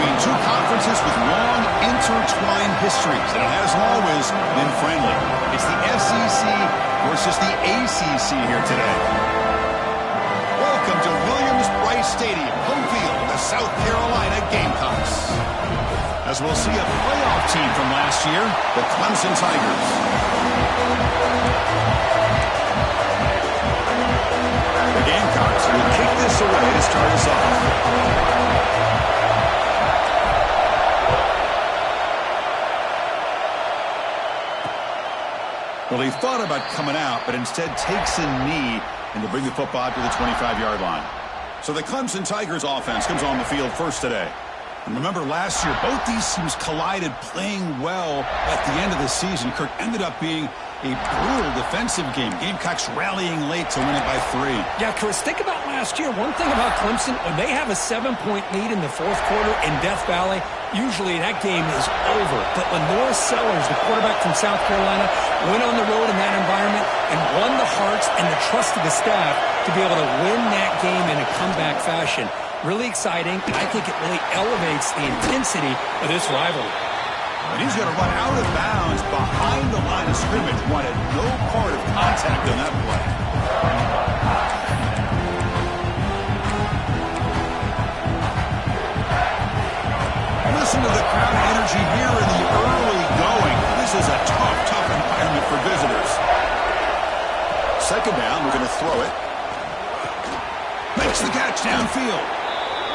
between two conferences with long intertwined histories, and it hasn't always been friendly. It's the SEC versus the ACC here today. Welcome to Williams-Brice Stadium, home field of the South Carolina Gamecocks. As we'll see a playoff team from last year, the Clemson Tigers. The Gamecocks will kick this away to start us off. Well, he thought about coming out, but instead takes a knee and to bring the football to the 25-yard line. So the Clemson Tigers offense comes on the field first today. And remember, last year, both these teams collided playing well at the end of the season. Kirk ended up being a brutal defensive game. Gamecocks rallying late to win it by 3. Yeah, Chris, think about last year. One thing about Clemson, when they have a 7-point lead in the fourth quarter in Death Valley, usually that game is over. But when Norris Sellers, the quarterback from South Carolina, went on the road in that environment and won the hearts and the trust of the staff to be able to win that game in a comeback fashion. Really exciting. I think it really elevates the intensity of this rivalry. And he's going to run out of bounds behind the line of scrimmage. Wanted no part of contact on that play. Listen to the crowd energy here in the early going. This is a tough environment for visitors. Second down, we're going to throw it. Makes the catch downfield.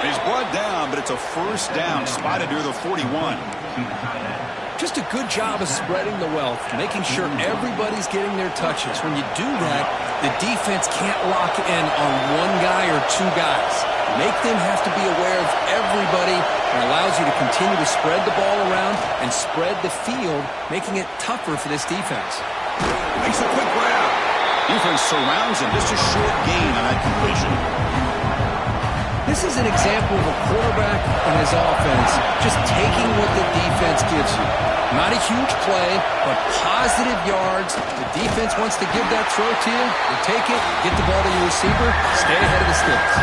He's brought down, but it's a first down, spotted near the 41. Just a good job of spreading the wealth, making sure everybody's getting their touches. When you do that, the defense can't lock in on one guy or two guys. Make them have to be aware of everybody, and allows you to continue to spread the ball around and spread the field, making it tougher for this defense. Makes a quick grab. Defense surrounds him. Just a short gain on that completion. This is an example of a quarterback and his offense just taking what the defense gives you. Not a huge play, but positive yards. The defense wants to give that throw to you. You take it, get the ball to your receiver, stay ahead of the sticks.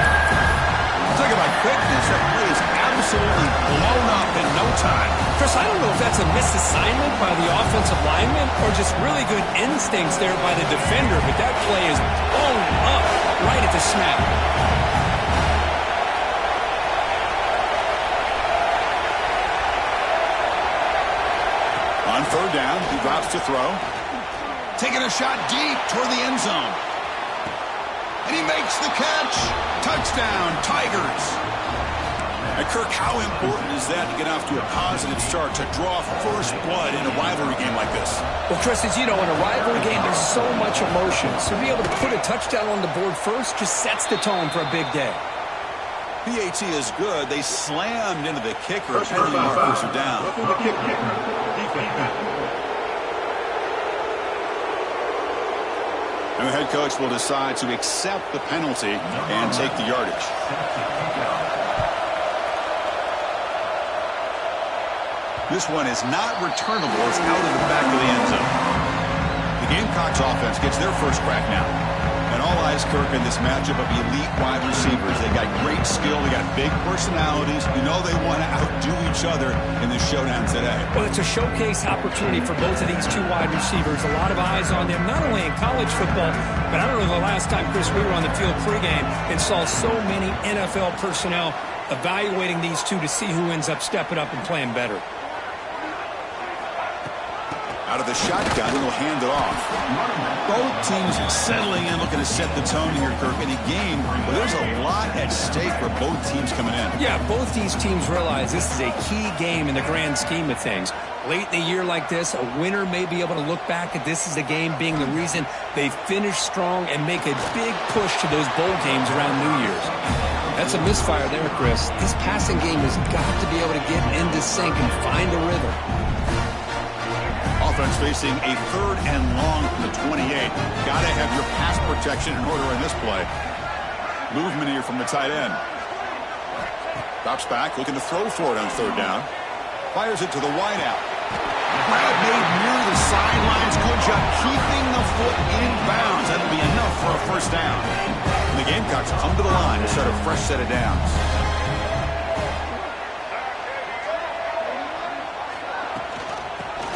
Talk about quickness. That play is absolutely blown up in no time. Chris, I don't know if that's a misassignment by the offensive lineman or just really good instincts there by the defender, but that play is blown up right at the snap. On third down, he drops to throw. Taking a shot deep toward the end zone. And he makes the catch. Touchdown, Tigers. And Kirk, how important is that to get off to a positive start, to draw first blood in a rivalry game like this? Well, Chris, as you know, in a rivalry game, there's so much emotion. So to be able to put a touchdown on the board first just sets the tone for a big day. PAT is good. They slammed into the kicker. Penalty markers are down. And the head coach will decide to accept the penalty and take the yardage. This one is not returnable. It's out of the back of the end zone. The Gamecocks offense gets their first crack now. And all eyes, Kirk, in this matchup of elite wide receivers. They got great skill. They got big personalities. You know they want to outdo each other in this showdown today. Well, it's a showcase opportunity for both of these two wide receivers. A lot of eyes on them, not only in college football, but I don't know the last time, Chris, we were on the field pregame and saw so many NFL personnel evaluating these two to see who ends up stepping up and playing better. Out of the shotgun, and he'll hand it off. Both teams settling in, looking to set the tone here, Kirk, in a game where there's a lot at stake for both teams coming in. Yeah, both these teams realize this is a key game in the grand scheme of things. Late in the year like this, a winner may be able to look back at this as a game being the reason they finish strong and make a big push to those bowl games around New Year's. That's a misfire there, Chris. This passing game has got to be able to get into sync and find a rhythm. Offense facing a third and long from the 28. Got to have your pass protection in order in this play. Movement here from the tight end. Drops back, looking to throw for it on third down. Fires it to the wideout. Grab made near the sidelines. Good job keeping the foot in bounds. That'll be enough for a first down. And the Gamecocks come to the line to start a fresh set of downs.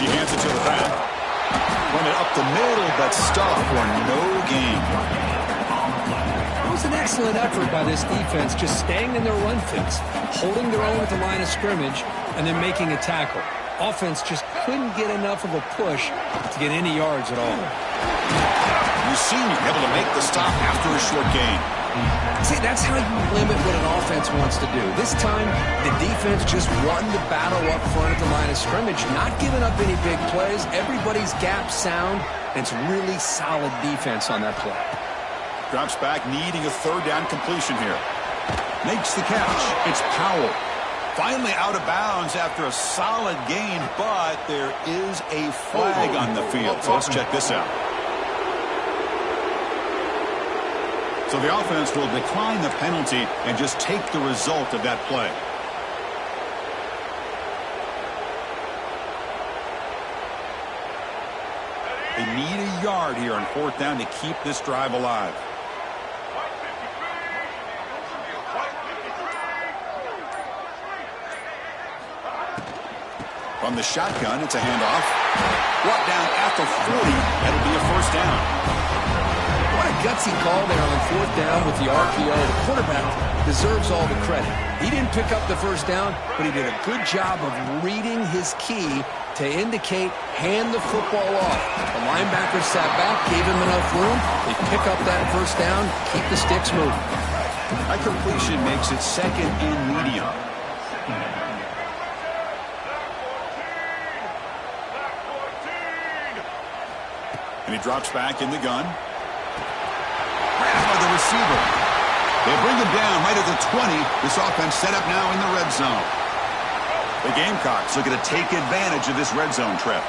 He hands it to the back. Run it up the middle, but stop for no gain. It was an excellent effort by this defense, just staying in their run fits, holding their own at the line of scrimmage, and then making a tackle. Offense just couldn't get enough of a push to get any yards at all. You seem able to make the stop after a short gain. See, that's how you limit what an offense wants to do. This time, the defense just won the battle up front at the line of scrimmage, not giving up any big plays. Everybody's gap sound, and it's really solid defense on that play. Drops back, needing a third down completion here. Makes the catch. It's Powell. Finally out of bounds after a solid gain, but there is a flag on the field. So let's check this out. So the offense will decline the penalty and just take the result of that play. They need a yard here on fourth down to keep this drive alive. From the shotgun, it's a handoff. Brought down at the 40. That'll be a first down. What a gutsy call there on fourth down with the RPO. The quarterback deserves all the credit. He didn't pick up the first down, but he did a good job of reading his key to indicate hand the football off. The linebacker sat back, gave him enough room. They pick up that first down, keep the sticks moving. That completion makes it second and medium. And he drops back in the gun. Grabbed by the receiver. They bring him down right at the 20. This offense set up now in the red zone. The Gamecocks looking to take advantage of this red zone trip.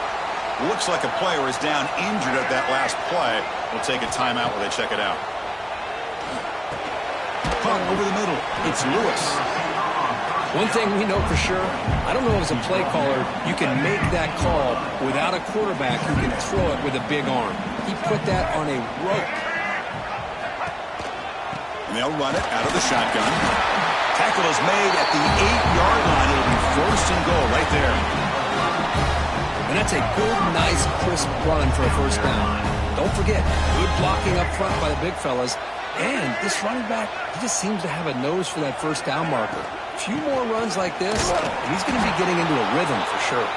Looks like a player is down injured at that last play. We'll take a timeout while they check it out. Punt over the middle. It's Lewis. One thing we know for sure, I don't know as a play caller, you can make that call without a quarterback who can throw it with a big arm. He put that on a rope. And they'll run it out of the shotgun. Tackle is made at the 8-yard line. It'll be first and goal right there. And that's a good, nice, crisp run for a first down. Don't forget, good blocking up front by the big fellas. And this running back, he just seems to have a nose for that first down marker. A few more runs like this, and he's going to be getting into a rhythm for sure.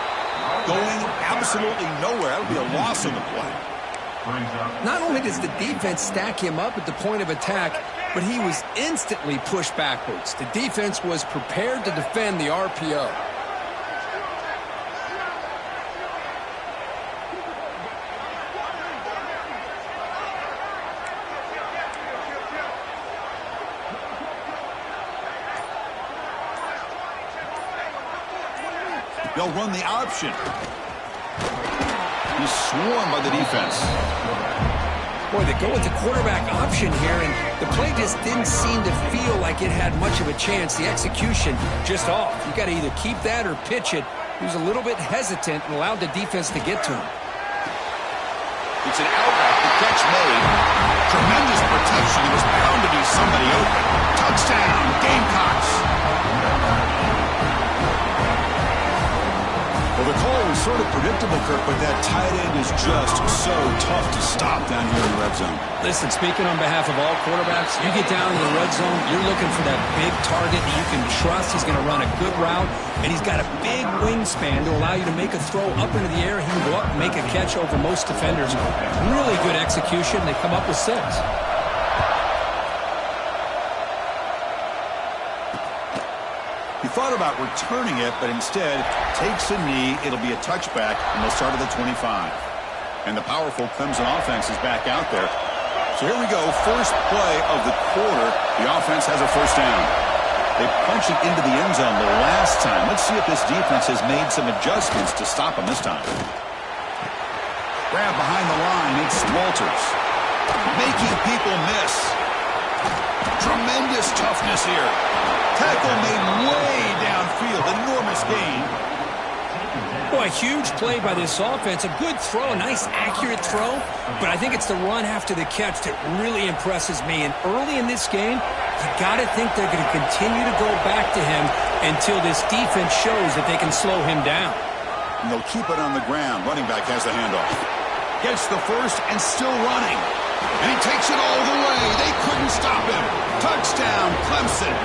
Going absolutely nowhere. That'll be a loss on the play. Not only does the defense stack him up at the point of attack, but he was instantly pushed backwards. The defense was prepared to defend the RPO. They'll run the option. He's swarmed by the defense. Boy, they go with the quarterback option here, and the play just didn't seem to feel like it had much of a chance. The execution just off. You got to either keep that or pitch it. He was a little bit hesitant and allowed the defense to get to him. It's an outright. The catch made. Tremendous protection. It was bound to be somebody open. Touchdown, Gamecocks. Well, the call was sort of predictable, Kirk, but that tight end is just so tough to stop down here in the red zone. Listen, speaking on behalf of all quarterbacks, you get down in the red zone, you're looking for that big target that you can trust. He's going to run a good route, and he's got a big wingspan to allow you to make a throw up into the air. He can go up and make a catch over most defenders. Really good execution. They come up with 6. He thought about returning it, but instead takes a knee. It'll be a touchback, and they'll start at the 25. And the powerful Clemson offense is back out there. So here we go, first play of the quarter. The offense has a first down. They punch it into the end zone the last time. Let's see if this defense has made some adjustments to stop them this time. Grab behind the line, it's Walters. Making people miss. Tremendous toughness here. Tackle made way downfield. Enormous gain. Boy, huge play by this offense. A good throw, a nice accurate throw. But I think it's the run after the catch that really impresses me. And early in this game, you got to think they're going to continue to go back to him until this defense shows that they can slow him down. And they'll keep it on the ground. Running back has the handoff. Gets the first and still running. And he takes it all the way. They couldn't stop him. Touchdown, Clemson.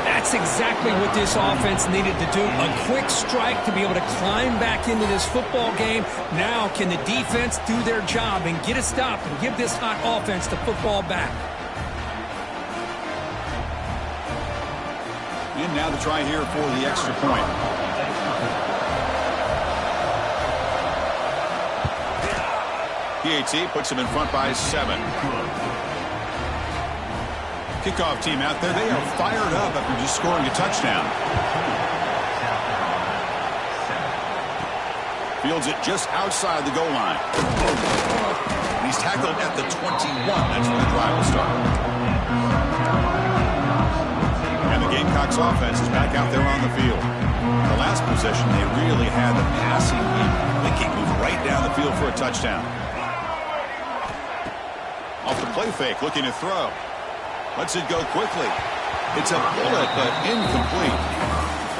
That's exactly what this offense needed to do. A quick strike to be able to climb back into this football game. Now can the defense do their job and get a stop and give this hot offense the football back? And now the try here for the extra point. PAT puts him in front by 7. Kickoff team out there. They are fired up after just scoring a touchdown. Fields it just outside the goal line. And he's tackled at the 21. That's where the drive will start. And the Gamecocks offense is back out there on the field. The last possession, they really had the passing game. They can move right down the field for a touchdown. Off the play fake, looking to throw. Lets it go quickly. It's a bullet, but incomplete.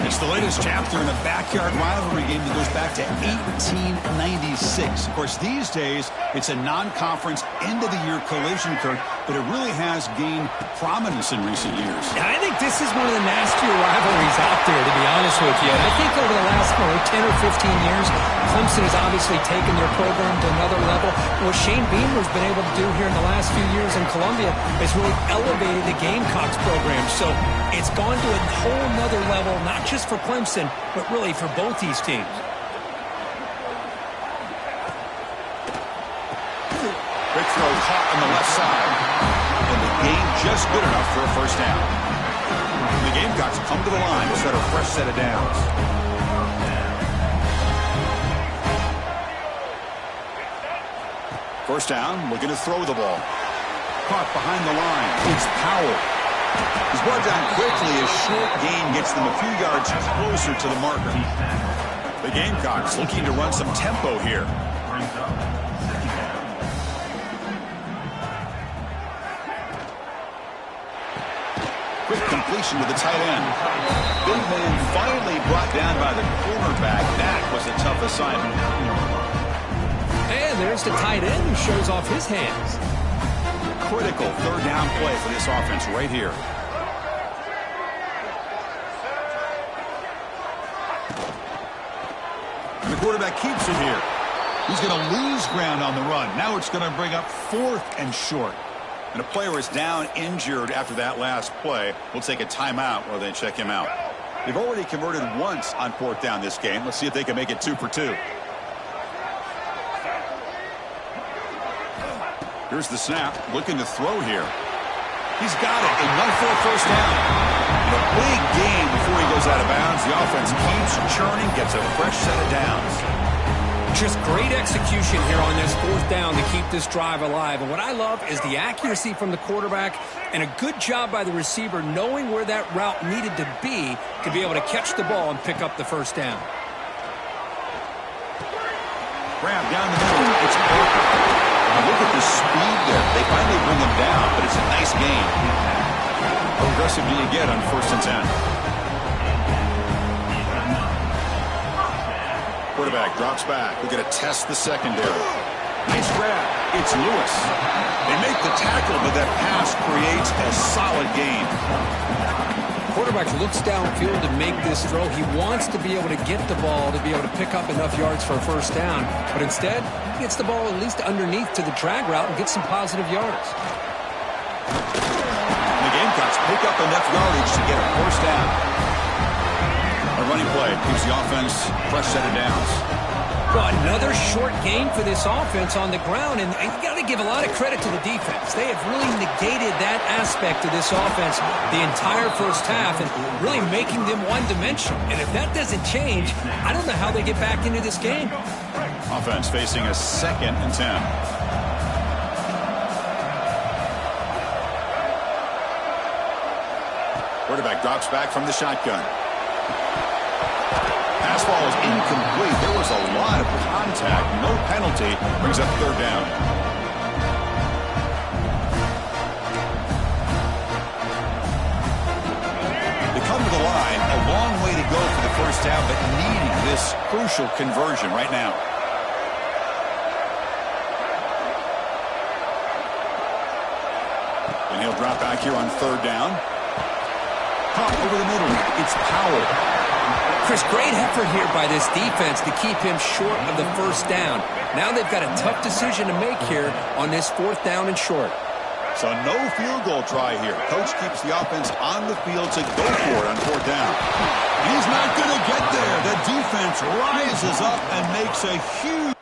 It's the latest chapter in a backyard rivalry game that goes back to 1896. Of course, these days, it's a non-conference end-of-the-year collision, Kirk, but it really has gained prominence in recent years. Yeah, I think this is one of the nastier rivalries out there, to be honest with you. And I think over the last 10 or 15 years, Clemson has obviously taken their program to another level. What Shane Beamer's been able to do here in the last few years in Columbia has really elevated the Gamecocks program. So it's gone to a whole nother level, not just for Clemson, but really for both these teams. Quick throw caught on the left side. And the game just good enough for a first down. And the Gamecocks come to the line to set a fresh set of downs. First down, looking to throw the ball. Caught behind the line. It's Powell. He's brought down quickly. A short gain gets them a few yards closer to the marker. The Gamecocks looking to run some tempo here. Quick completion to the tight end. Big man finally brought down by the cornerback. That was a tough assignment. And there's the tight end who shows off his hands. Critical third down play for this offense right here. And the quarterback keeps it here. He's going to lose ground on the run. Now it's going to bring up 4th and short. And a player is down injured after that last play. We'll take a timeout while they check him out. They've already converted once on 4th down this game. Let's see if they can make it 2 for 2. Here's the snap, looking to throw here. He's got it, enough for a first down. And a big gain before he goes out of bounds. The offense keeps churning, gets a fresh set of downs. Just great execution here on this 4th down to keep this drive alive. And what I love is the accuracy from the quarterback and a good job by the receiver knowing where that route needed to be able to catch the ball and pick up the first down. Grab down the middle, it's perfect. Look at the speed there. They finally bring him down, but it's a nice gain. How aggressive do you get on 1st and 10? Quarterback drops back. We're going to test the secondary. Nice grab. It's Lewis. They make the tackle, but that pass creates a solid gain. Quarterback looks downfield to make this throw. He wants to be able to get the ball to be able to pick up enough yards for a first down. But instead, he gets the ball at least underneath to the drag route and gets some positive yards. And the Gamecocks pick up enough yardage to get a first down. A running play keeps the offense fresh set of downs. Well, another short gain for this offense on the ground, and you got to give a lot of credit to the defense. They have really negated that aspect of this offense the entire first half and really making them one-dimensional. And if that doesn't change, I don't know how they get back into this game. Offense facing a 2nd and 10. Quarterback drops back from the shotgun. Pass ball is incomplete. There was a lot of contact. No penalty. Brings up 3rd down. They come to the line. A long way to go for the first down, but needing this crucial conversion right now. And he'll drop back here on third down. Pump over the middle. It's Powell. Chris, great effort here by this defense to keep him short of the first down. Now they've got a tough decision to make here on this fourth down and short. So no field goal try here. Coach keeps the offense on the field to go for it on fourth down. He's not going to get there. The defense rises up and makes a huge...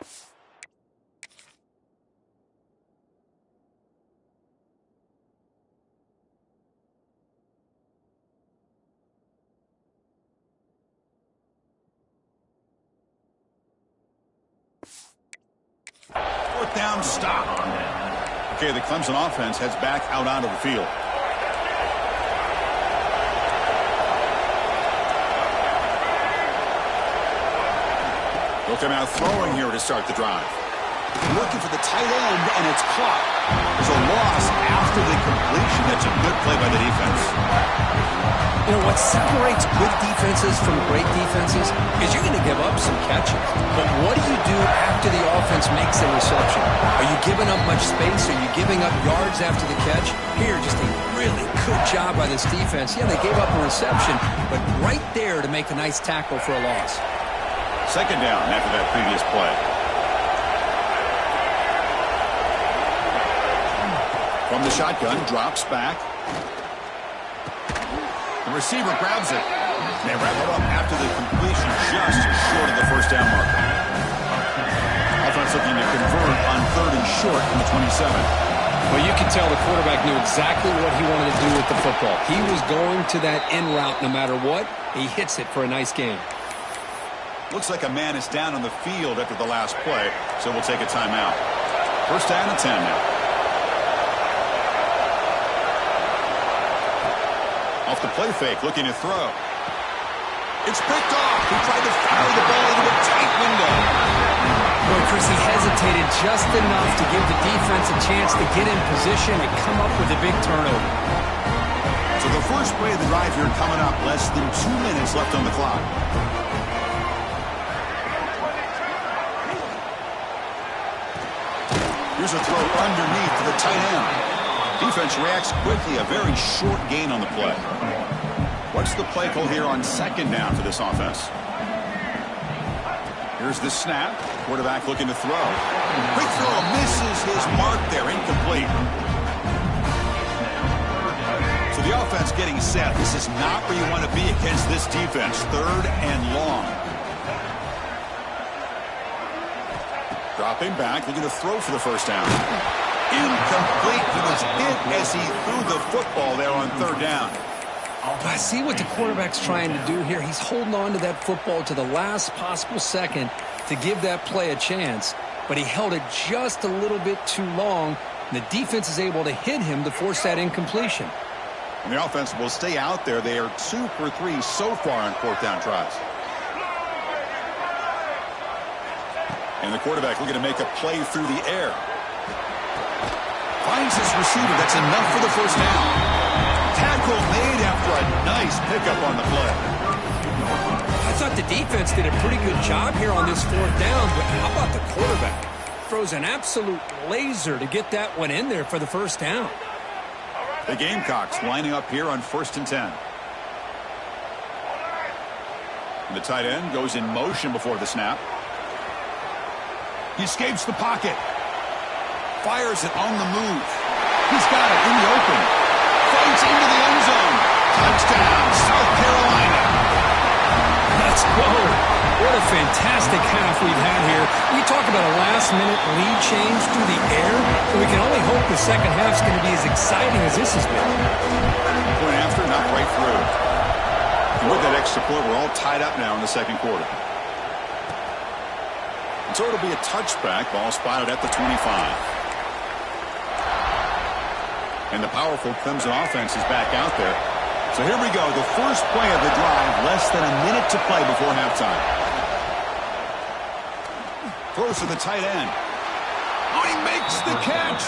Fourth down stop. Okay, the Clemson offense heads back out onto the field. They'll come out throwing here to start the drive. Looking for the tight end, and it's caught. There's a loss after the completion. That's a good play by the defense. You know, what separates good defenses from great defenses is you're going to give up some catches. But what do you do after the offense makes a reception? Are you giving up much space? Are you giving up yards after the catch? Here, just a really good job by this defense. Yeah, they gave up a reception, but right there to make a nice tackle for a loss. Second down after that previous play. From the shotgun, drops back. The receiver grabs it. They wrap it up after the completion, just short of the first down marker. Offense looking to convert on third and short from the 27. Well, you can tell the quarterback knew exactly what he wanted to do with the football. He was going to that in route no matter what. He hits it for a nice gain. Looks like a man is down on the field after the last play, so we'll take a timeout. First down and 10 now. Off the play fake, looking to throw. It's picked off. He tried to fire the ball into a tight window. Boy, Chris, he hesitated just enough to give the defense a chance to get in position and come up with a big turnover. So the first play of the drive here coming up, less than 2 minutes left on the clock. Here's a throw underneath to the tight end. Defense reacts quickly, a very short gain on the play. What's the play call here on second down for this offense? Here's the snap. Quarterback looking to throw. Quick throw, misses his mark there, incomplete. So the offense getting set. This is not where you want to be against this defense. Third and long. Dropping back, looking to throw for the first down. Incomplete. He was hit as he threw the football there on third down. I see what the quarterback's trying to do here. He's holding on to that football to the last possible second to give that play a chance. But he held it just a little bit too long. And the defense is able to hit him to force that incompletion. And the offense will stay out there. They are 2 for 3 so far on fourth down tries. And the quarterback looking to make a play through the air. Finds his receiver. That's enough for the first down. Tackle made after a nice pickup on the play. I thought the defense did a pretty good job here on this fourth down, but how about the quarterback? Throws an absolute laser to get that one in there for the first down. The Gamecocks lining up here on first and 10. And the tight end goes in motion before the snap. He escapes the pocket. Fires it on the move. He's got it in the open. Fights into the end zone. Touchdown, South Carolina. Let's go. What a fantastic half we've had here. We talk about a last-minute lead change through the air, and we can only hope the second half's going to be as exciting as this has been. Point after, not right through. And with that extra point, we're all tied up now in the second quarter. And so it'll be a touchback. Ball spotted at the 25. And the powerful Clemson offense is back out there. So here we go. The first play of the drive. Less than a minute to play before halftime. Throws to the tight end. Oh, he makes the catch.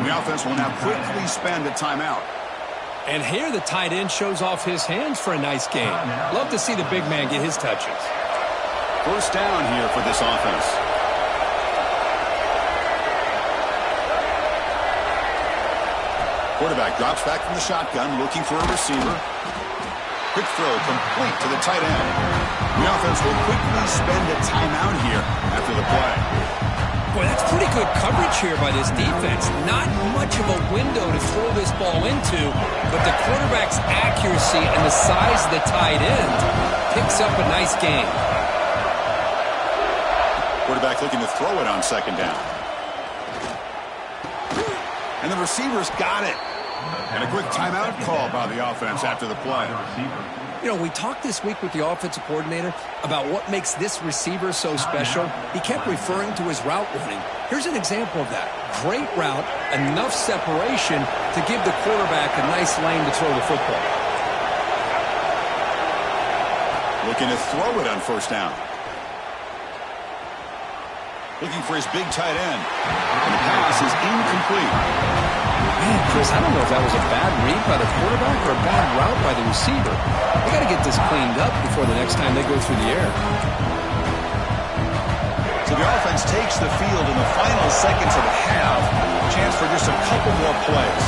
The offense will now quickly spend a timeout. And here the tight end shows off his hands for a nice game. Love to see the big man get his touches. First down here for this offense. Quarterback drops back from the shotgun, looking for a receiver. Quick throw complete to the tight end. The offense will quickly spend a timeout here after the play. Boy, that's pretty good coverage here by this defense. Not much of a window to throw this ball into, but the quarterback's accuracy and the size of the tight end picks up a nice gain. Quarterback looking to throw it on second down. And the receiver's got it. And a quick timeout call by the offense after the play. You know, we talked this week with the offensive coordinator about what makes this receiver so special. He kept referring to his route running. Here's an example of that. Great route, enough separation to give the quarterback a nice lane to throw the football. Looking to throw it on first down. Looking for his big tight end. And the pass is incomplete. Man, Chris, I don't know if that was a bad read by the quarterback or a bad route by the receiver. They got to get this cleaned up before the next time they go through the air. So the offense takes the field in the final seconds of the half. Chance for just a couple more plays.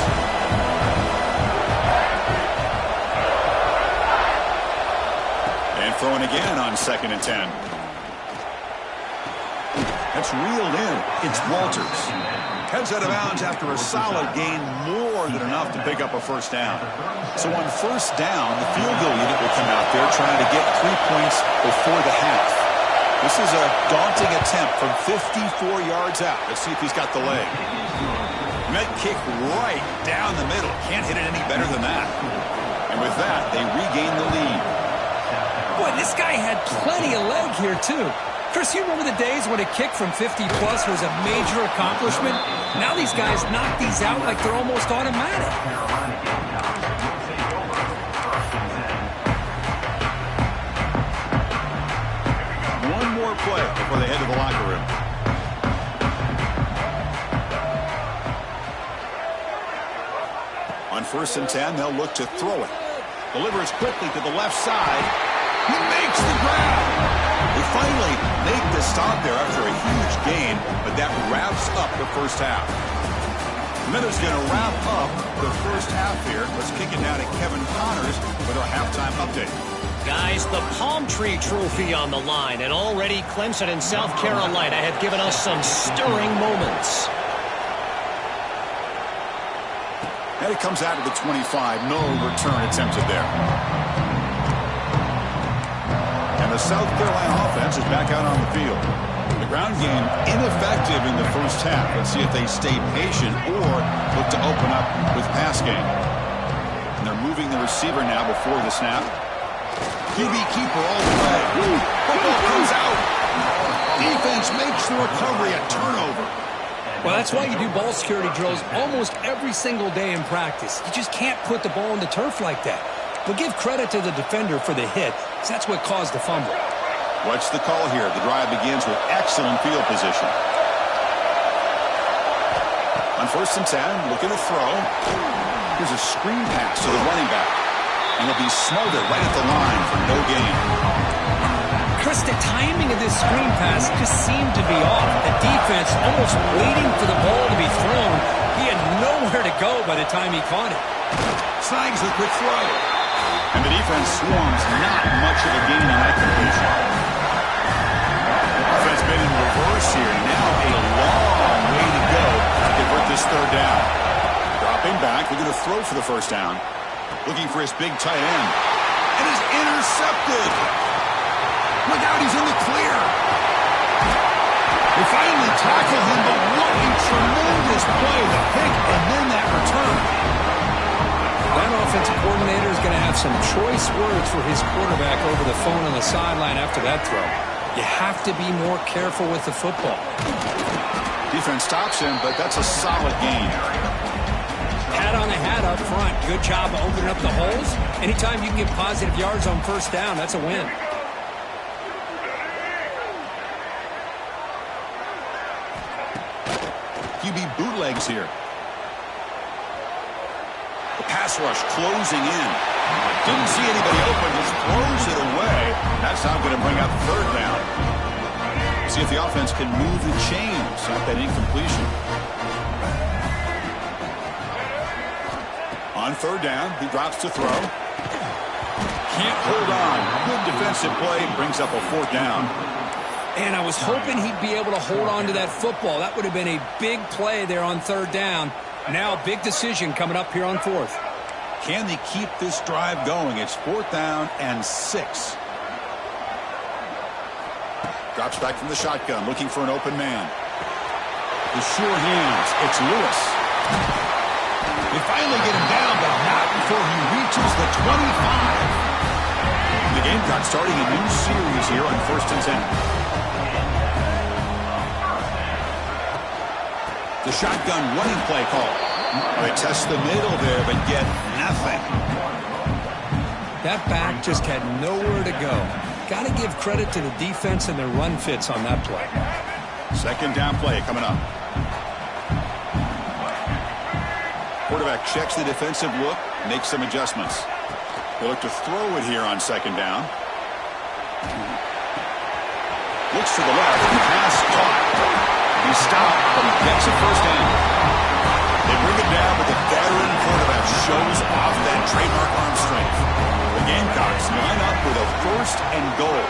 And throwing again on 2nd and 10. That's reeled in. It's Walters. Heads out of bounds after a solid gain, more than enough to pick up a first down. So on first down, the field goal unit will come out there trying to get 3 points before the half. This is a daunting attempt from 54 yards out. Let's see if he's got the leg. Net kick right down the middle. Can't hit it any better than that. And with that, they regain the lead. Boy, this guy had plenty of leg here, too. Chris, you remember the days when a kick from 50-plus was a major accomplishment? Now these guys knock these out like they're almost automatic. One more play before they head to the locker room. On 1st and 10, they'll look to throw it. Delivers quickly to the left side. He makes the grab. They finally make the stop there after a huge gain, but that wraps up the first half. Miller's going to wrap up the first half here. Let's kick it now to Kevin Connors with our halftime update. Guys, the Palm Tree Trophy on the line, and already Clemson and South Carolina have given us some stirring moments. And it comes out of the 25. No return attempted there. And the South Carolina offense is back out on the field. The ground game ineffective in the first half. Let's see if they stay patient or look to open up with pass game. And they're moving the receiver now before the snap. QB keeper all the way. Football comes out. Defense makes the recovery a turnover. Well, that's why you do ball security drills almost every single day in practice. You just can't put the ball on the turf like that. But give credit to the defender for the hit, because that's what caused the fumble. What's the call here? The drive begins with excellent field position. On 1st and 10, looking to throw. Here's a screen pass to the running back. And he'll be smothered right at the line for no gain. Chris, the timing of this screen pass just seemed to be off. The defense almost waiting for the ball to be thrown. He had nowhere to go by the time he caught it. Snags the quick throw. And the defense swarms not much of a gain on that completion. Offense been in reverse here. Now a long way to go to convert this third down. Dropping back, looking to throw for the first down. Looking for his big tight end. And is intercepted. Look out, he's in the clear. They finally tackle him, but what a tremendous play. The pick and then that return. That offensive coordinator is going to have some choice words for his quarterback over the phone on the sideline after that throw. You have to be more careful with the football. Defense stops him, but that's a solid gain. Hat on a hat up front. Good job of opening up the holes. Anytime you can get positive yards on first down, that's a win. QB bootlegs here. The pass rush closing in. Didn't see anybody open, just throws it away That's now going to bring up third down. See if the offense can move the chains after that incompletion. On third down, he drops to throw. Can't hold on. Good defensive play. Brings up a fourth down. And I was hoping he'd be able to hold on to that football. That would have been a big play there on third down. Now a big decision coming up here on fourth. Can they keep this drive going? It's fourth down and 6. Drops back from the shotgun, looking for an open man. The sure hands. It's Lewis. They finally get him down, but not before he reaches the 25. The Gamecocks starting a new series here on 1st and 10. The shotgun running play call. They test the middle there, but get nothing. That back just had nowhere to go. Got to give credit to the defense and their run fits on that play. Second down play coming up. Quarterback checks the defensive look, makes some adjustments. They'll look to throw it here on second down. Looks to the left. Pass caught. He stopped, but he gets a first down. They bring it down, but the veteran quarterback shows off that trademark arm strength. The Gamecocks line up with a first and goal.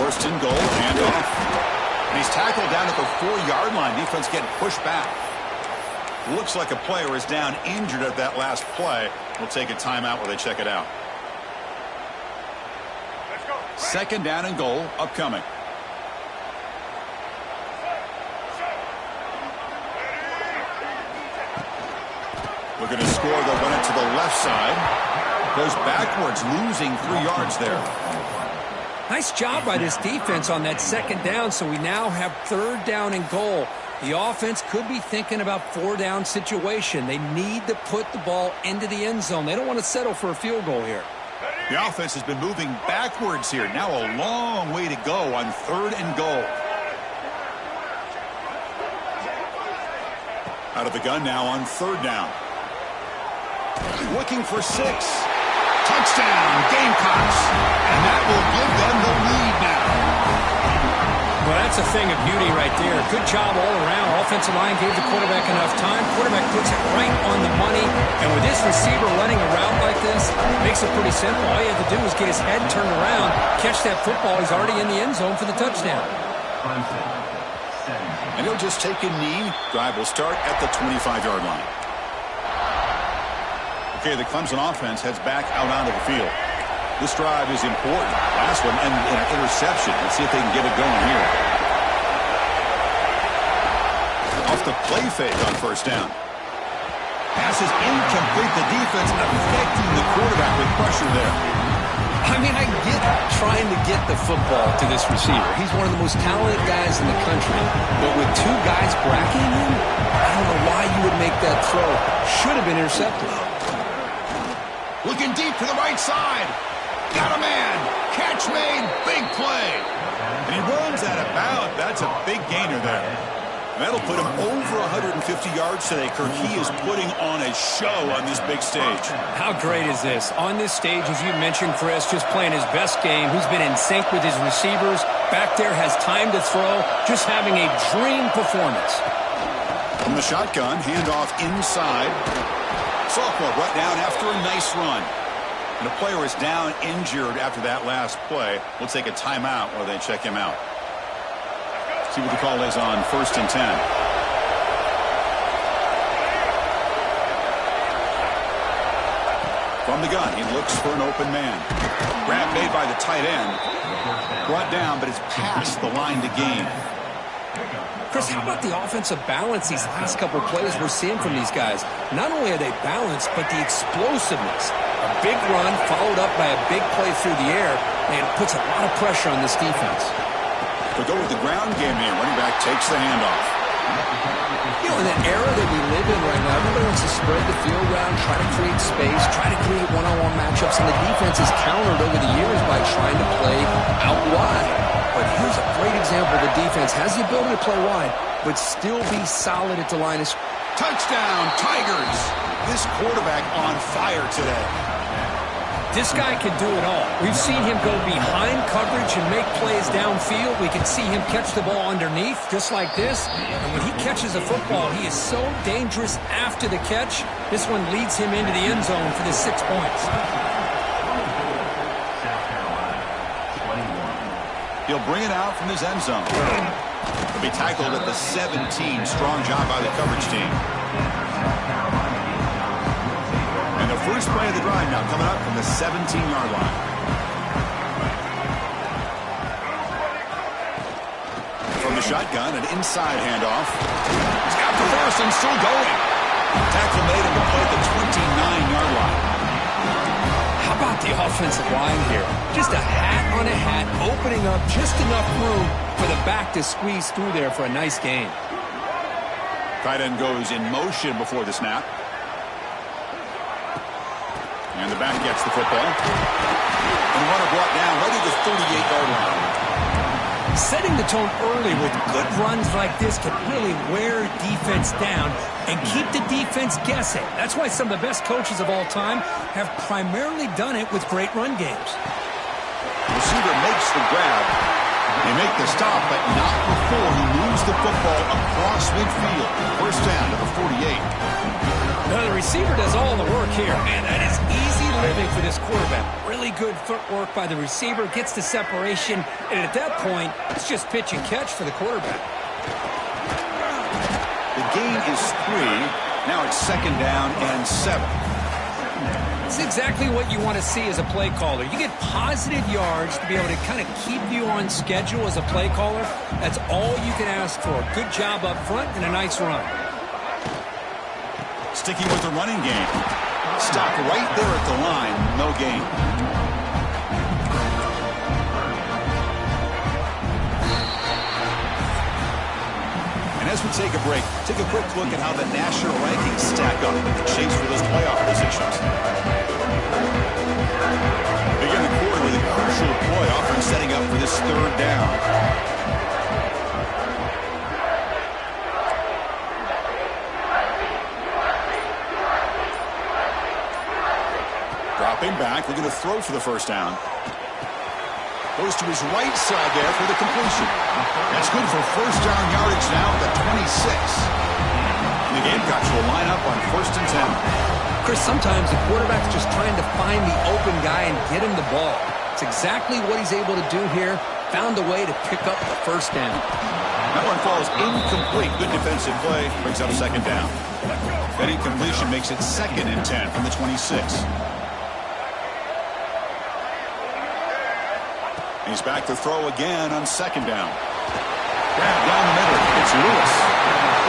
First and goal, handoff. And he's tackled down at the 4-yard line. Defense getting pushed back. Looks like a player is down injured at that last play. We'll take a timeout while they check it out. Second down and goal upcoming. Looking to score, they'll run it to the left side. Goes backwards, losing 3 yards there. Nice job by this defense on that second down, so we now have third down and goal. The offense could be thinking about 4-down situation. They need to put the ball into the end zone. They don't want to settle for a field goal here. The offense has been moving backwards here. Now a long way to go on third and goal. Out of the gun now on third down. Looking for 6. Touchdown, Gamecocks. And that will give them the lead now. Well, that's a thing of beauty right there. Good job all around. Offensive line gave the quarterback enough time. Quarterback puts it right on the money. And with this receiver running a route like this, it makes it pretty simple. All you have to do is get his head turned around, catch that football. He's already in the end zone for the touchdown. And he'll just take a knee. Drive will start at the 25-yard line. Okay, the Clemson offense heads back out onto the field. This drive is important. Last one, and an interception. Let's see if they can get it going here. Off the play fake on first down. Pass is incomplete. The defense affecting the quarterback with pressure there. I mean, I get trying to get the football to this receiver. He's one of the most talented guys in the country. But with 2 guys bracketing him, I don't know why you would make that throw. Should have been intercepted. Looking deep to the right side. Got a man. Catch made. Big play. And he runs out of bounds. That's a big gainer there. And that'll put him over 150 yards today, Kirk. He is putting on a show on this big stage. How great is this? On this stage, as you mentioned, Chris, just playing his best game. He's been in sync with his receivers. Back there, has time to throw. Just having a dream performance. From the shotgun, handoff inside. Sophomore brought down after a nice run. And the player is down injured after that last play. We'll take a timeout while they check him out. See what the call is on 1st and 10. From the gun, he looks for an open man. Grab made by the tight end. Brought down, but it's past the line to gain. Chris, how about the offensive balance these last couple of plays we're seeing from these guys? Not only are they balanced, but the explosiveness. A big run followed up by a big play through the air, and it puts a lot of pressure on this defense. They'll go with the ground game here. Running back takes the handoff. You know, in the era that we live in right now, everybody wants to spread the field around, try to create space, try to create one-on-one matchups, and the defense is countered over the years by trying to play out wide. But here's a great example. The defense has the ability to play wide, but still be solid at the line. Touchdown, Tigers! This quarterback on fire today. This guy can do it all. We've seen him go behind coverage and make plays downfield. We can see him catch the ball underneath, just like this. And when he catches a football, he is so dangerous after the catch. This one leads him into the end zone for the 6 points. He'll bring it out from his end zone. He'll be tackled at the 17. Strong job by the coverage team. And the first play of the drive now coming up from the 17-yard line. From the shotgun, an inside handoff. He's got the first and still going. Tackle made him to play at the 29-yard line. How about the offensive line here? Just a hat on a hat, opening up just enough room for the back to squeeze through there for a nice gain. Tight end goes in motion before the snap. And the back gets the football. And runner brought down right at the 38-yard line. Setting the tone early with good runs like this can really wear defense down and keep the defense guessing. That's why some of the best coaches of all time have primarily done it with great run games. Receiver makes the grab. They make the stop, but not before he moves the football across midfield. First down to the 48. Now the receiver does all the work here. Man, that is easy living for this quarterback. Really good footwork by the receiver, gets the separation, and at that point, it's just pitch and catch for the quarterback. The gain is 3. Now it's second down and 7. It's exactly what you want to see as a play caller. You get positive yards to be able to kind of keep you on schedule as a play caller. That's all you can ask for. Good job up front and a nice run. Sticking with the running game. Stop right there at the line. No gain. And as we take a break, take a quick look at how the national rankings stack up in the chase for those playoff positions. Begin the quarter with a crucial play, often setting up for this third down. Dropping back, looking to throw for the first down. Goes to his right side there for the completion. That's good for first down yardage now at the 26. And the Gamecocks will line up on first and 10. Chris, sometimes the quarterback's just trying to find the open guy and get him the ball. It's exactly what he's able to do here. Found a way to pick up the first down. That one falls incomplete. Good defensive play. Brings up second down. That incompletion makes it second and 10 from the 26. He's back to throw again on second down. Grab down the middle. It's Lewis.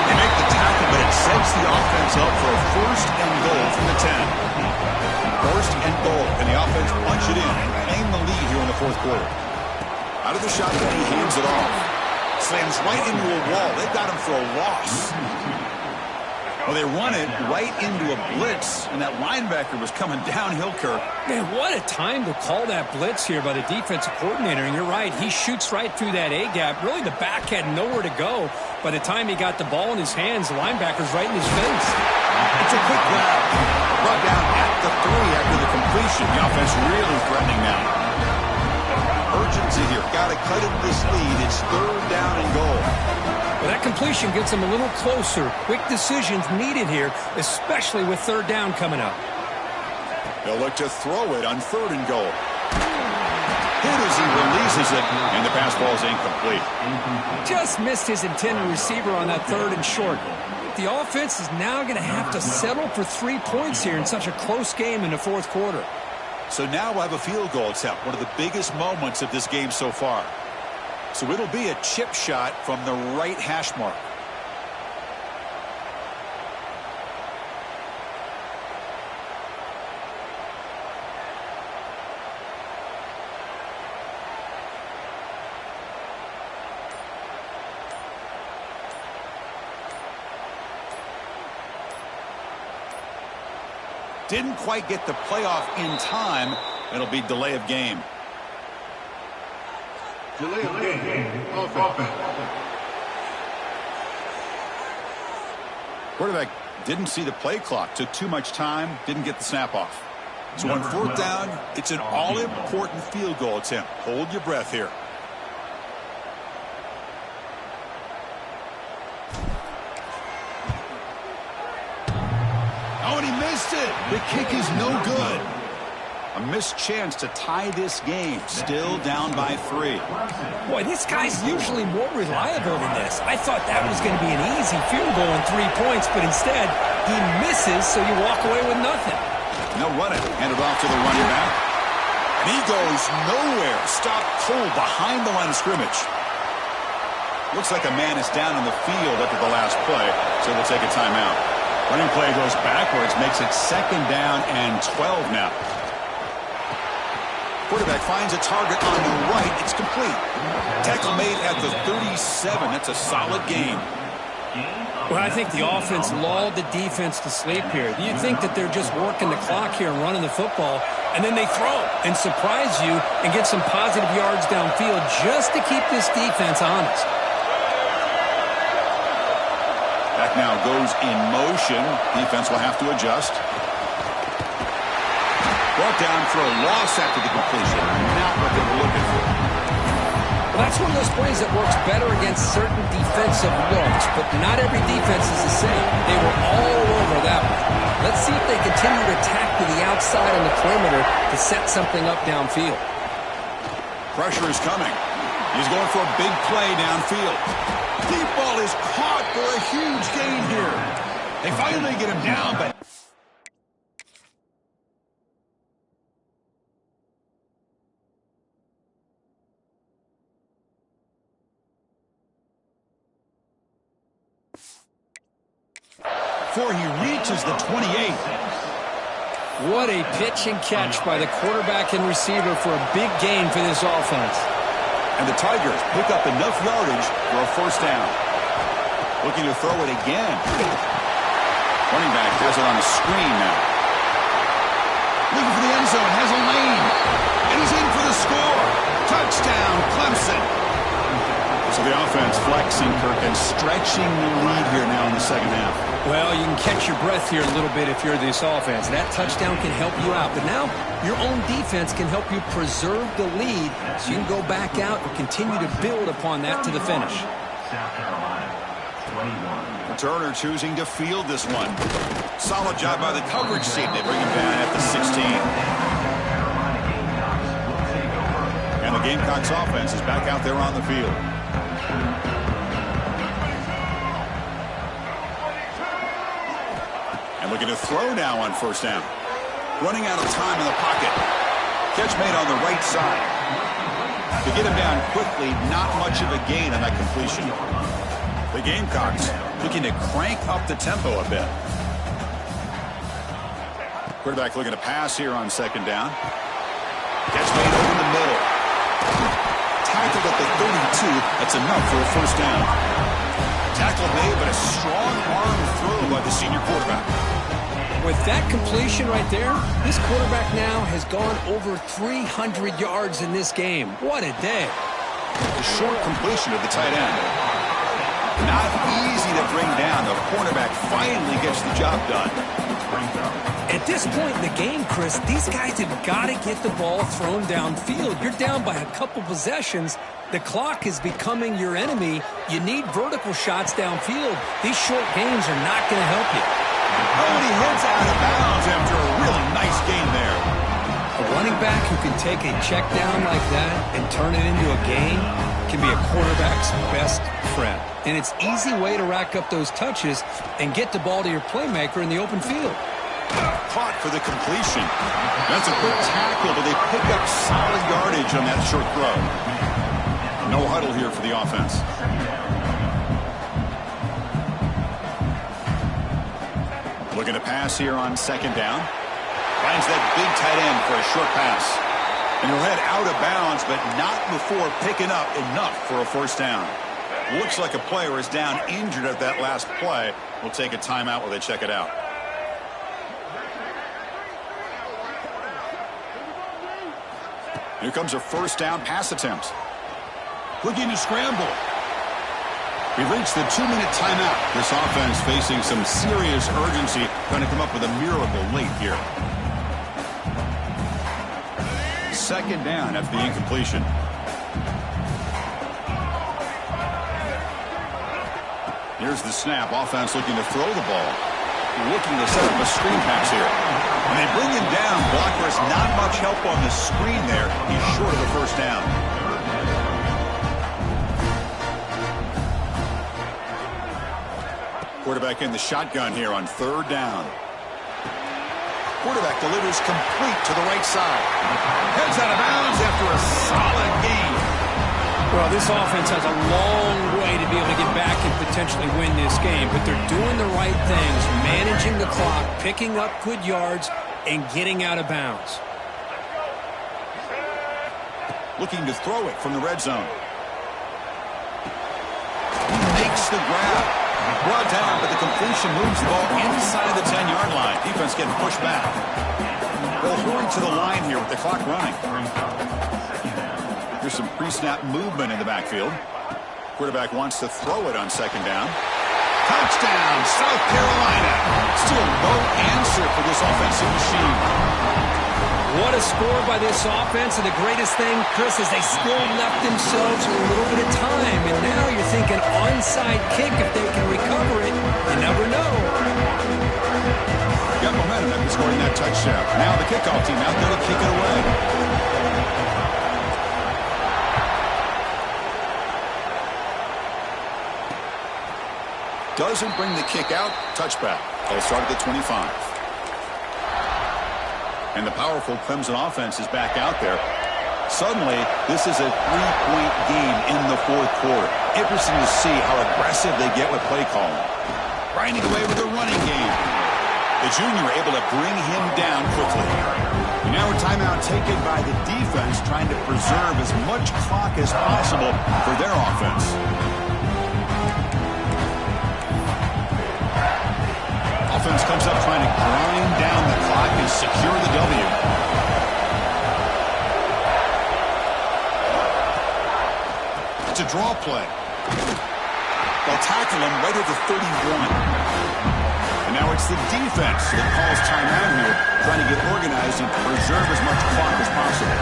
They make the tackle, but it sets the offense up for a first and goal from the 10. First and goal. And the offense punch it in and claim the lead here in the fourth quarter. Out of the shotgun, he hands it off. Slams right into a wall. They've got him for a loss. Well, they run it right into a blitz, and that linebacker was coming downhill, Kirk. Man, what a time to call that blitz here by the defensive coordinator. And you're right, he shoots right through that A-gap. Really, the back had nowhere to go. By the time he got the ball in his hands, the linebacker's right in his face. It's a quick grab. Brought down at the 3 after the completion. The offense really threatening now. Urgency here. Got to cut into this lead. It's third down and goal. Well, that completion gets them a little closer. Quick decisions needed here, especially with third down coming up. They'll look to throw it on third and goal. Hit as he releases it, and the pass ball is incomplete. Just missed his intended receiver on that third and short. The offense is now going to have to settle for 3 points here in such a close game in the fourth quarter. So now we'll have a field goal attempt, one of the biggest moments of this game so far. So it'll be a chip shot from the right hash mark. Didn't quite get the playoff in time. It'll be delay of game. Delay of game. Offense. Quarterback didn't see the play clock. Took too much time. Didn't get the snap off. So on fourth down, it's an all-important field goal attempt. Hold your breath here. Oh, and he missed it. The kick is no good. A missed chance to tie this game. Still down by 3. Boy, this guy's usually more reliable than this. I thought that was going to be an easy field goal and 3 points, but instead, he misses, so you walk away with nothing. They'll run it. Hand it off to the running back. And he goes nowhere. Stopped cold behind the line of scrimmage. Looks like a man is down on the field after the last play, so they'll take a timeout. Running play goes backwards, makes it 2nd down and 12 now. Quarterback finds a target on the right. It's complete. Tackle made at the 37. That's a solid game. Well, I think the offense lulled the defense to sleep here. You'd think that they're just working the clock here and running the football, and then they throw and surprise you and get some positive yards downfield just to keep this defense honest. Back now goes in motion. Defense will have to adjust. Brought down for a loss after the completion. Not what they were looking for. Well, that's one of those plays that works better against certain defensive looks, but not every defense is the same. They were all over that one. Let's see if they continue to attack to the outside on the perimeter to set something up downfield. Pressure is coming. He's going for a big play downfield. Deep ball is caught for a huge gain here. They finally get him down, but... before he reaches the 28. What a pitch and catch by the quarterback and receiver for a big gain for this offense. And the Tigers pick up enough yardage for a 1st down. Looking to throw it again. Running back has it on a screen now. Looking for the end zone, has a lane. And he's in for the score. Touchdown, Clemson. So the offense flexing, Kirk, and stretching the lead here now in the 2nd half. Well, you can catch your breath here a little bit if you're this offense. That touchdown can help you out. But now your own defense can help you preserve the lead so you can go back out and continue to build upon that to the finish. Turner choosing to field this one. Solid job by the coverage team. They bring him down at the 16. And the Gamecocks offense is back out there on the field. And looking to throw now on 1st down. Running out of time in the pocket. Catch made on the right side. To get him down quickly, not much of a gain on that completion. The Gamecocks looking to crank up the tempo a bit. Quarterback looking to pass here on 2nd down. Catch made over the middle. Tackled at the 32. That's enough for a 1st down. Tackle made, but a strong arm throw by the senior quarterback. With that completion right there, this quarterback now has gone over 300 yards in this game. What a day. The short completion of the tight end. Not easy to bring down. The cornerback finally gets the job done. At this point in the game, Chris, these guys have got to get the ball thrown downfield. You're down by a couple possessions. The clock is becoming your enemy. You need vertical shots downfield. These short games are not going to help you. Oh, and he heads out of bounds after a really nice gain there. A running back who can take a check down like that and turn it into a gain can be a quarterback's best friend. And it's an easy way to rack up those touches and get the ball to your playmaker in the open field. Caught for the completion. That's a quick tackle, but they pick up solid yardage on that short throw. No huddle here for the offense. Looking to pass here on 2nd down. Finds that big tight end for a short pass. And he'll head out of bounds, but not before picking up enough for a 1st down. Looks like a player is down injured at that last play. We'll take a timeout while they check it out. Here comes a 1st down pass attempt. Looking to scramble. We reached the 2-minute timeout. This offense facing some serious urgency, trying to come up with a miracle late here. second down after the incompletion. Here's the snap. Offense looking to throw the ball. Looking to set up a screen pass here. And they bring him down. Blocker has not much help on the screen there. He's short of the first down. Quarterback in the shotgun here on third down. Quarterback delivers complete to the right side. Heads out of bounds after a solid gain. Well, this offense has a long way to be able to get back and potentially win this game, but they're doing the right things, managing the clock, picking up good yards, and getting out of bounds. Looking to throw it from the red zone. Makes the grab. Brought down, but the completion moves the ball inside the 10-yard line. Defense getting pushed back. They'll hurry to the line here with the clock running. Here's some pre-snap movement in the backfield. Quarterback wants to throw it on second down. Touchdown, South Carolina. Still no answer for this offensive machine. What a score by this offense, and the greatest thing, Chris, is they still left themselves a little bit of time, and now you're thinking onside kick if they can recover it. You never know. Got momentum after scoring that touchdown. Now the kickoff team out there to kick it away. Doesn't bring the kick out. Touchback. They'll start at the 25. And the powerful Clemson offense is back out there. Suddenly, this is a three-point game in the fourth quarter. Interesting to see how aggressive they get with play calling. Grinding away with a running game. The junior able to bring him down quickly. And now a timeout taken by the defense, trying to preserve as much clock as possible for their offense. Offense comes up trying to grind down the clock and secure the W. It's a draw play. They'll tackle him right at the 31. And now it's the defense that calls timeout here, trying to get organized and preserve as much clock as possible.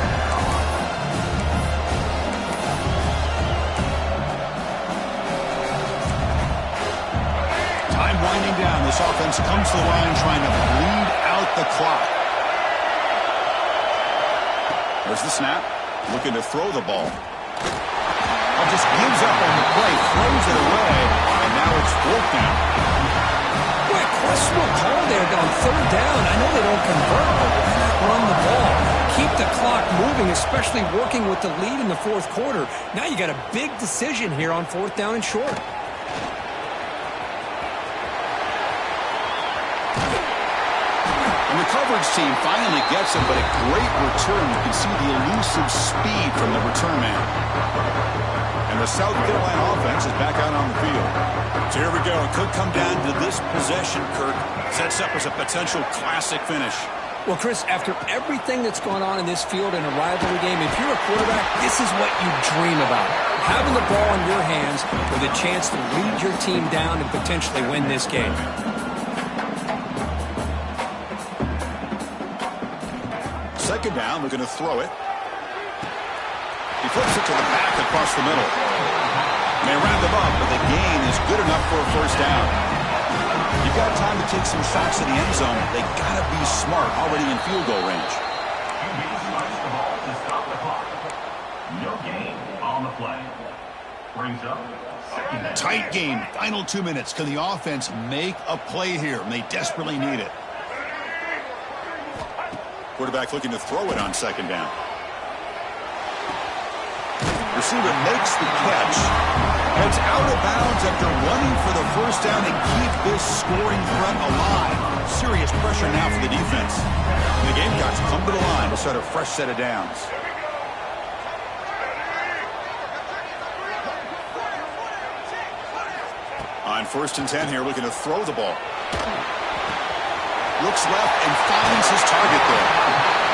Time winding down. This offense comes to the line trying to bleed out the clock. There's the snap. Looking to throw the ball. Just gives up on the play, throws it away, and now it's fourth down. Boy, questionable call there on third down. I know they don't convert, but why not run the ball? Keep the clock moving, especially working with the lead in the fourth quarter. Now you got a big decision here on fourth down and short. And the coverage team finally gets him, but a great return. You can see the elusive speed from the return man. And the South Carolina offense is back out on the field. So here we go. It could come down to this possession, Kirk. Sets up as a potential classic finish. Well, Chris, after everything that's gone on in this field in a rivalry game, if you're a quarterback, this is what you dream about. Having the ball in your hands with a chance to lead your team down and potentially win this game. Second down, we're going to throw it. He flips it to the back across the middle. They round him up, but the gain is good enough for a first down. You've got time to take some shots to the end zone. They got to be smart already in field goal range. No gain on the play. Brings up second down. Tight game. Final 2 minutes. Can the offense make a play here? And they desperately need it. Quarterback looking to throw it on second down. Receiver makes the catch. It's out of bounds after running for the first down and keep this scoring threat alive. Serious pressure now for the defense. And the Gamecocks come to the line to start a fresh set of downs. On 1st and 10 here, looking to throw the ball. Looks left and finds his target there.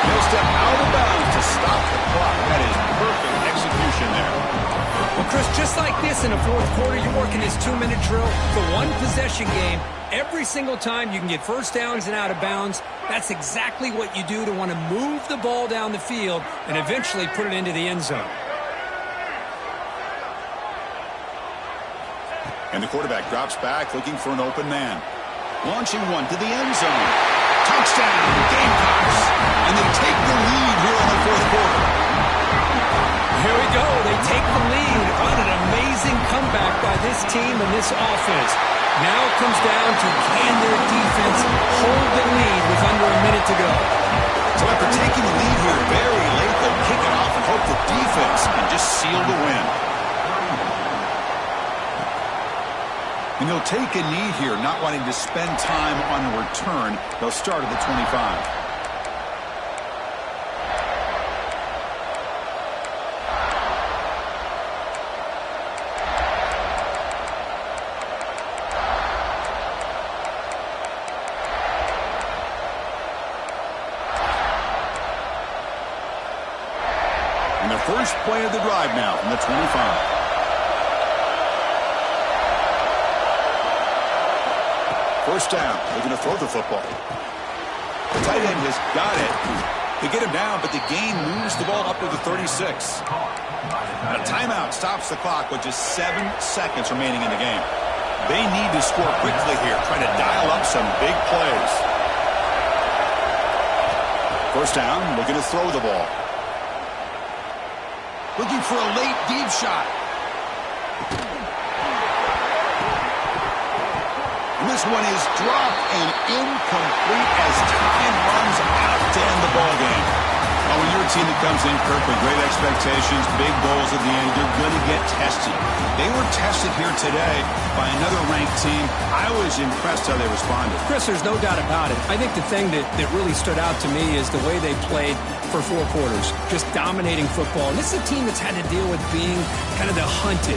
He'll step out of bounds to stop the clock. That is perfect execution there. Well, Chris, Just like this in a fourth quarter, you're working this 2-minute drill, the one-possession game. Every single time you can get first downs and out of bounds, that's exactly what you do to want to move the ball down the field and eventually put it into the end zone. And the quarterback drops back, looking for an open man. Launching one to the end zone. Touchdown, Gamecocks. And they take the lead here in the fourth quarter. Here we go. They take the lead. What an amazing comeback by this team and this offense. Now it comes down to can their defense hold the lead with under a minute to go. So after taking the lead here very late, they'll kick it off and hope the defense can just seal the win. And they'll take a knee here, not wanting to spend time on a return. They'll start at the 25. And the first play of the drive now from the 25. First down, they're going to throw the football. The tight end has got it. They get him down, but the gain moves the ball up to the 36. And a timeout stops the clock with just 7 seconds remaining in the game. They need to score quickly here, trying to dial up some big plays. First down, looking to throw the ball. Looking for a late deep shot. This one is dropped and incomplete as time runs out to end the ball game. Well, when you're a team that comes in, Kirk, with great expectations, big goals at the end, you're going to get tested. They were tested here today by another ranked team. I was impressed how they responded. Chris, there's no doubt about it. I think the thing that really stood out to me is the way they played for 4 quarters, just dominating football. And this is a team that's had to deal with being kind of the hunted.